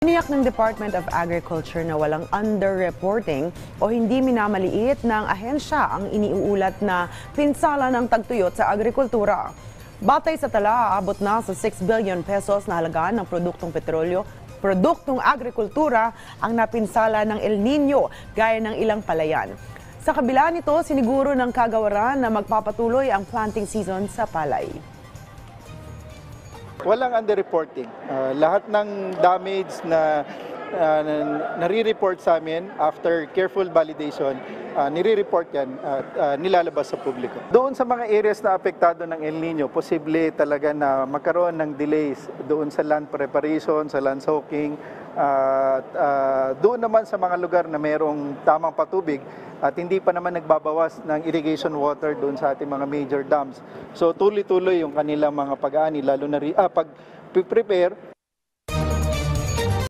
Tiniyak ng Department of Agriculture na walang underreporting o hindi minamaliit ng ahensya ang iniuulat na pinsala ng tagtuyot sa agrikultura. Batay sa tala, aabot na sa 6 billion pesos na halagaan ng produktong petrolyo, produktong agrikultura ang napinsala ng El Nino gaya ng ilang palayan. Sa kabila nito, siniguro ng kagawaran na magpapatuloy ang planting season sa palay. Walang underreporting. Lahat ng damage na nare-report sa amin after careful validation, nire-report yan at nilalabas sa publiko. Doon sa mga areas na apektado ng El Nino, posible talaga na magkaroon ng delays doon sa land preparation, sa land soaking, doon naman sa mga lugar na mayroong tamang patubig at hindi pa naman nagbabawas ng irrigation water doon sa ating mga major dams. So tuloy-tuloy yung kanilang mga pag-aani, lalo na pag-prepare